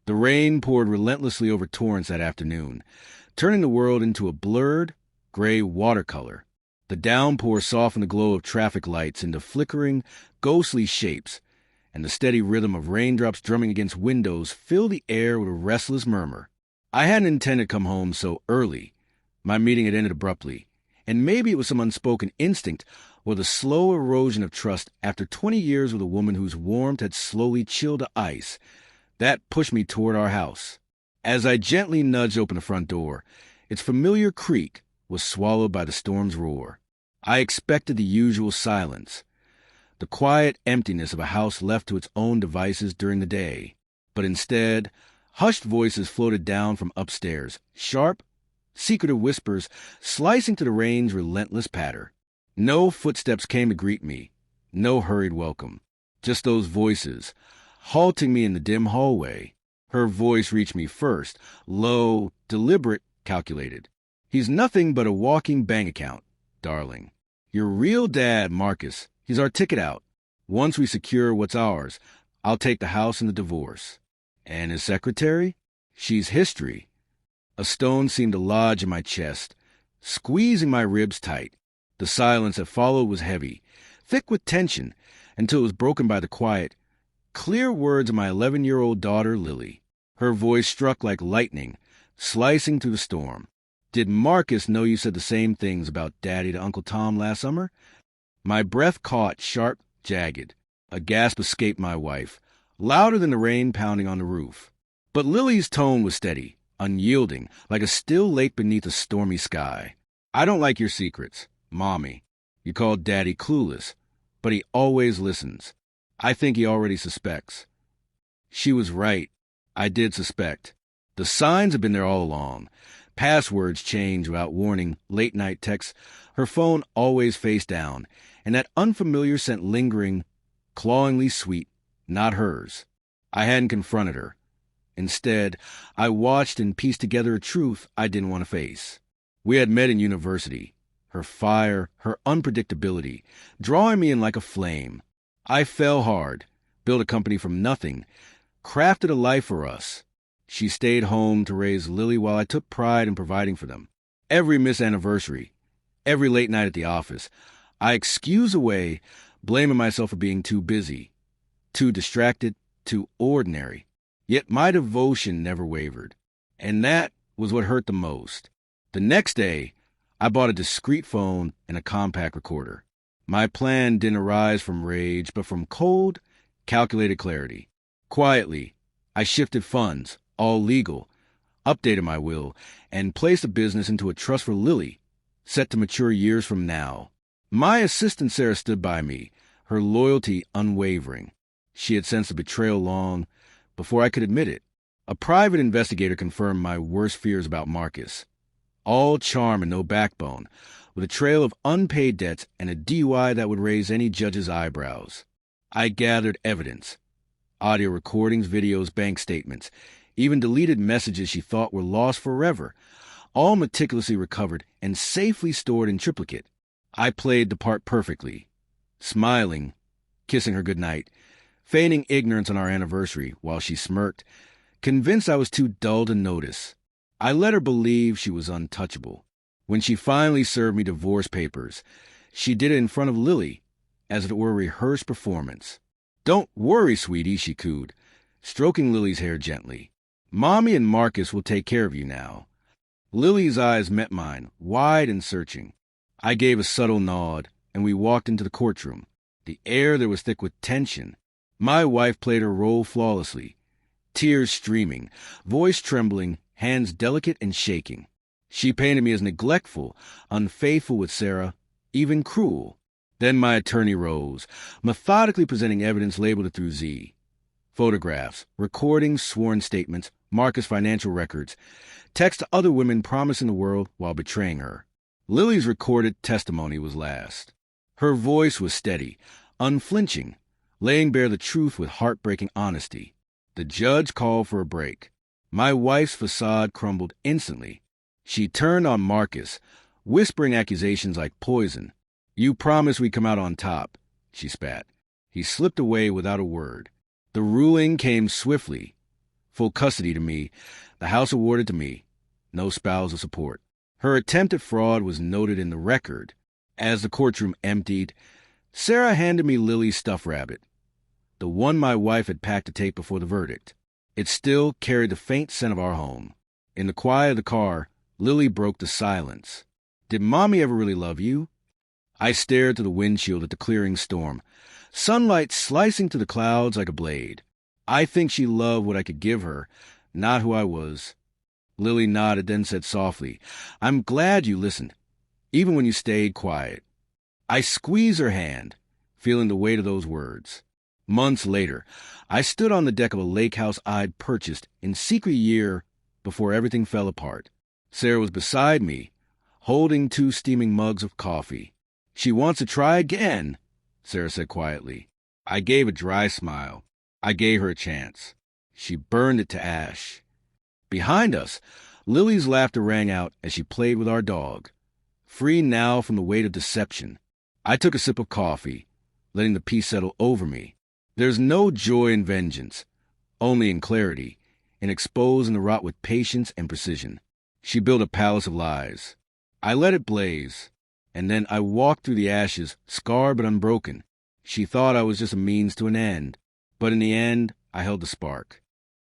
The rain poured relentlessly over Torrance that afternoon, turning the world into a blurred, gray watercolor. The downpour softened the glow of traffic lights into flickering, ghostly shapes, and the steady rhythm of raindrops drumming against windows filled the air with a restless murmur. I hadn't intended to come home so early. My meeting had ended abruptly, and maybe it was some unspoken instinct or the slow erosion of trust after 20 years with a woman whose warmth had slowly chilled to ice. That pushed me toward our house. As I gently nudged open the front door, its familiar creak was swallowed by the storm's roar. I expected the usual silence, the quiet emptiness of a house left to its own devices during the day. But instead, hushed voices floated down from upstairs, sharp, secretive whispers slicing to the rain's relentless patter. No footsteps came to greet me, no hurried welcome. Just those voices, halting me in the dim hallway. Her voice reached me first, low, deliberate, calculated. "He's nothing but a walking bank account, darling. Your real dad, Marcus, he's our ticket out. Once we secure what's ours, I'll take the house and the divorce. And his secretary? She's history." A stone seemed to lodge in my chest, squeezing my ribs tight. The silence that followed was heavy, thick with tension, until it was broken by the quiet, clear words of my 11-year-old daughter, Lily. Her voice struck like lightning, slicing through the storm. "Did Marcus know you said the same things about Daddy to Uncle Tom last summer?" My breath caught, sharp, jagged. A gasp escaped my wife, louder than the rain pounding on the roof. But Lily's tone was steady, unyielding, like a still lake beneath a stormy sky. "I don't like your secrets, Mommy. You called Daddy clueless, but he always listens. I think he already suspects." She was right. I did suspect. The signs had been there all along. Passwords changed without warning, late-night texts, her phone always face down, and that unfamiliar scent lingering, clawingly sweet, not hers. I hadn't confronted her. Instead, I watched and pieced together a truth I didn't want to face. We had met in university. Her fire, her unpredictability, drawing me in like a flame. I fell hard, built a company from nothing, crafted a life for us. She stayed home to raise Lily while I took pride in providing for them. Every missed anniversary, every late night at the office, I excused away, blaming myself for being too busy, too distracted, too ordinary. Yet my devotion never wavered. And that was what hurt the most. The next day, I bought a discreet phone and a compact recorder. My plan didn't arise from rage, but from cold, calculated clarity. Quietly, I shifted funds, all legal, updated my will, and placed the business into a trust for Lily, set to mature years from now. My assistant Sarah stood by me, her loyalty unwavering. She had sensed the betrayal long before I could admit it. A private investigator confirmed my worst fears about Marcus. All charm and no backbone, with a trail of unpaid debts and a DUI that would raise any judge's eyebrows. I gathered evidence. Audio recordings, videos, bank statements, even deleted messages she thought were lost forever, all meticulously recovered and safely stored in triplicate. I played the part perfectly, smiling, kissing her goodnight, feigning ignorance on our anniversary while she smirked, convinced I was too dull to notice. I let her believe she was untouchable. When she finally served me divorce papers, she did it in front of Lily, as if it were a rehearsed performance. "Don't worry, sweetie," she cooed, stroking Lily's hair gently. "Mommy and Marcus will take care of you now." Lily's eyes met mine, wide and searching. I gave a subtle nod, and we walked into the courtroom. The air there was thick with tension. My wife played her role flawlessly, tears streaming, voice trembling, hands delicate and shaking. She painted me as neglectful, unfaithful with Sarah, even cruel. Then my attorney rose, methodically presenting evidence labeled through Z. Photographs, recordings, sworn statements, Marcus' financial records, texts to other women promising the world while betraying her. Lily's recorded testimony was last. Her voice was steady, unflinching, laying bare the truth with heartbreaking honesty. The judge called for a break. My wife's facade crumbled instantly. She turned on Marcus, whispering accusations like poison. "You promised we'd come out on top," she spat. He slipped away without a word. The ruling came swiftly. Full custody to me, the house awarded to me, no spousal support. Her attempt at fraud was noted in the record. As the courtroom emptied, Sarah handed me Lily's stuffed rabbit, the one my wife had packed to take before the verdict. It still carried the faint scent of our home. In the quiet of the car, Lily broke the silence. Did Mommy ever really love you? I stared through the windshield at the clearing storm, sunlight slicing through the clouds like a blade. I think she loved what I could give her, not who I was. Lily nodded, then said softly, I'm glad you listened, even when you stayed quiet. I squeezed her hand, feeling the weight of those words. Months later, I stood on the deck of a lake house I'd purchased in secret year before everything fell apart. Sarah was beside me, holding 2 steaming mugs of coffee. She wants to try again, Sarah said quietly. I gave a dry smile. I gave her a chance. She burned it to ash. Behind us, Lily's laughter rang out as she played with our dog. Free now from the weight of deception, I took a sip of coffee, letting the peace settle over me. There's no joy in vengeance, only in clarity, in exposing the rot with patience and precision. She built a palace of lies. I let it blaze, and then I walked through the ashes, scarred but unbroken. She thought I was just a means to an end, but in the end, I held the spark.